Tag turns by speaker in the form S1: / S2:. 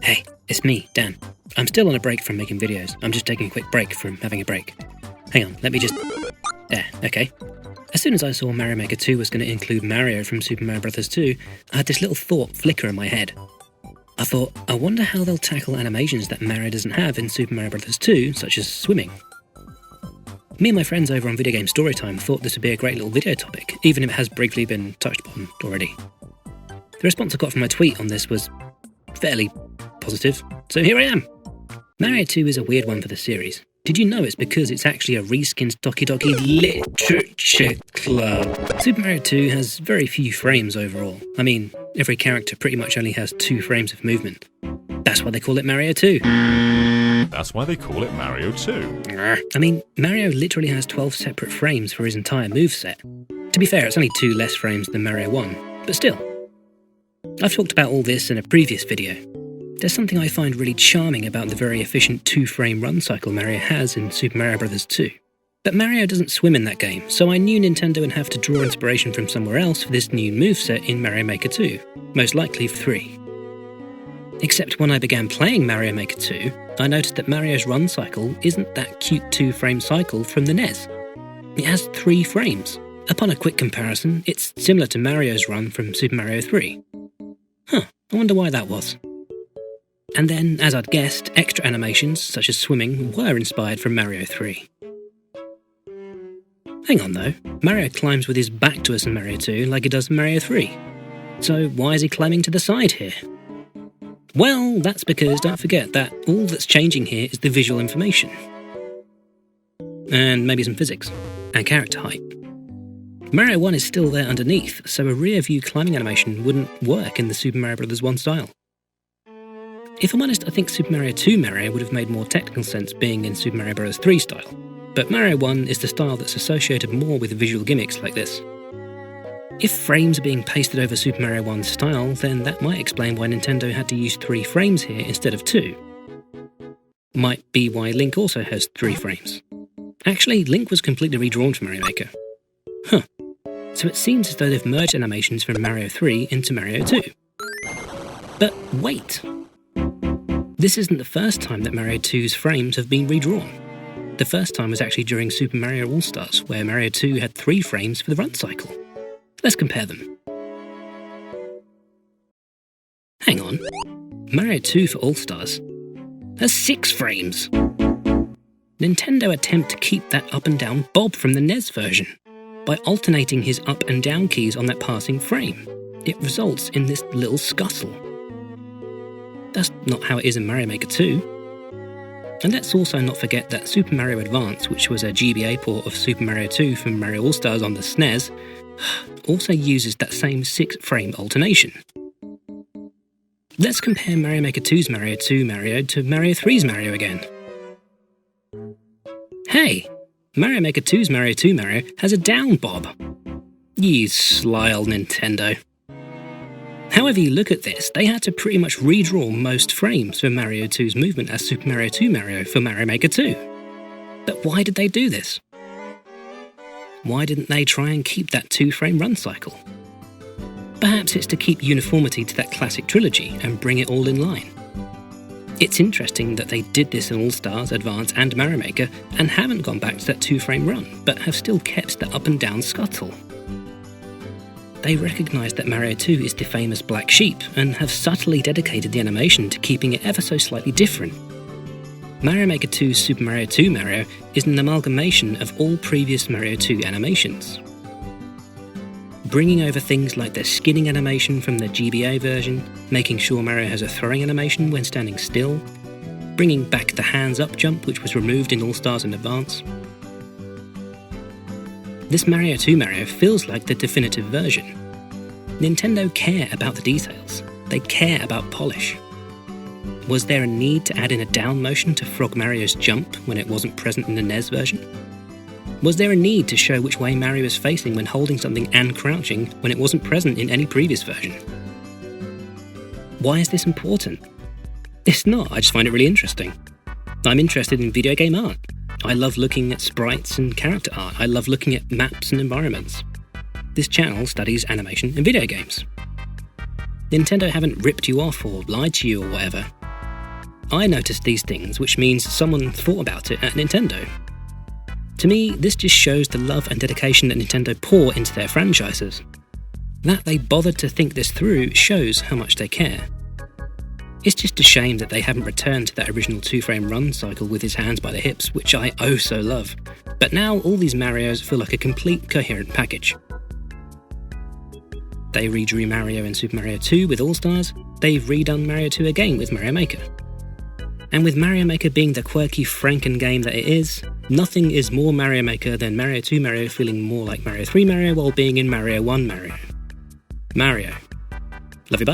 S1: Hey, it's me, Dan. I'm still on a break from making videos. I'm just taking a quick break from having a break. Hang on, let me just... There, okay. As soon as I saw Mario Maker 2 was going to include Mario from Super Mario Bros. 2, I had this little thought flicker in my head. I thought, I wonder how they'll tackle animations that Mario doesn't have in Super Mario Bros. 2, such as swimming. Me and my friends over on Video Game Storytime thought this would be a great little video topic, even if it has briefly been touched upon already. The response I got from my tweet on this was fairly positive, so here I am. Mario 2 is a weird one for the series. Did you know it's because it's actually a reskinned Doki Doki Literature Club? Super Mario 2 has very few frames overall. I mean, every character pretty much only has 2 frames of movement. That's why they call it Mario 2.
S2: That's why they call it Mario 2.
S1: I mean, Mario literally has 12 separate frames for his entire moveset. To be fair, it's only 2 less frames than Mario 1, but still. I've talked about all this in a previous video. There's something I find really charming about the very efficient 2-frame run cycle Mario has in Super Mario Bros. 2. But Mario doesn't swim in that game, so I knew Nintendo would have to draw inspiration from somewhere else for this new moveset in Mario Maker 2, most likely 3. Except when I began playing Mario Maker 2, I noticed that Mario's run cycle isn't that cute 2-frame cycle from the NES. It has 3 frames. Upon a quick comparison, it's similar to Mario's run from Super Mario 3. I wonder why that was. And then, as I'd guessed, extra animations, such as swimming, were inspired from Mario 3. Hang on though, Mario climbs with his back to us in Mario 2 like he does in Mario 3. So why is he climbing to the side here? Well, that's because don't forget that all that's changing here is the visual information. And maybe some physics, and character height. Mario 1 is still there underneath, so a rear view climbing animation wouldn't work in the Super Mario Bros. 1 style. If I'm honest, I think Super Mario 2 Mario would have made more technical sense being in Super Mario Bros. 3 style, but Mario 1 is the style that's associated more with visual gimmicks like this. If frames are being pasted over Super Mario 1's style, then that might explain why Nintendo had to use 3 frames here instead of 2. Might be why Link also has 3 frames. Actually, Link was completely redrawn for Mario Maker. So it seems as though they've merged animations from Mario 3 into Mario 2. But wait! This isn't the first time that Mario 2's frames have been redrawn. The first time was actually during Super Mario All-Stars, where Mario 2 had 3 frames for the run cycle. Let's compare them. Hang on. Mario 2 for All-Stars has 6 frames. Nintendo attempt to keep that up and down bob from the NES version. By alternating his up and down keys on that passing frame, it results in this little scuffle. That's not how it is in Mario Maker 2. And let's also not forget that Super Mario Advance, which was a GBA port of Super Mario 2 from Mario All-Stars on the SNES, also uses that same 6-frame alternation. Let's compare Mario Maker 2's Mario 2 Mario to Mario 3's Mario again. Hey! Mario Maker 2's Mario 2 Mario has a down bob. You sly old Nintendo. However you look at this, they had to pretty much redraw most frames for Mario 2's movement as Super Mario 2 Mario for Mario Maker 2. But why did they do this? Why didn't they try and keep that 2-frame run cycle? Perhaps it's to keep uniformity to that classic trilogy and bring it all in line. It's interesting that they did this in All-Stars, Advance and Mario Maker and haven't gone back to that 2-frame run, but have still kept the up and down scuttle. They recognise that Mario 2 is the famous black sheep and have subtly dedicated the animation to keeping it ever so slightly different. Mario Maker 2's Super Mario 2 Mario is an amalgamation of all previous Mario 2 animations. Bringing over things like the skinning animation from the GBA version, making sure Mario has a throwing animation when standing still, bringing back the hands-up jump which was removed in All-Stars and Advance. This Mario 2 Mario feels like the definitive version. Nintendo care about the details. They care about polish. Was there a need to add in a down motion to Frog Mario's jump when it wasn't present in the NES version? Was there a need to show which way Mario is facing when holding something and crouching when it wasn't present in any previous version? Why is this important? It's not, I just find it really interesting. I'm interested in video game art. I love looking at sprites and character art. I love looking at maps and environments. This channel studies animation and video games. Nintendo haven't ripped you off or lied to you or whatever. I noticed these things, which means someone thought about it at Nintendo. To me, this just shows the love and dedication that Nintendo pour into their franchises. That they bothered to think this through shows how much they care. It's just a shame that they haven't returned to that original 2-frame run cycle with his hands by the hips, which I oh so love. But now all these Marios feel like a complete coherent package. They redrew Mario in Super Mario 2 with All-Stars, they've redone Mario 2 again with Mario Maker. And with Mario Maker being the quirky Franken game that it is, nothing is more Mario Maker than Mario 2 Mario feeling more like Mario 3 Mario while being in Mario 1 Mario. Mario. Love you, bye.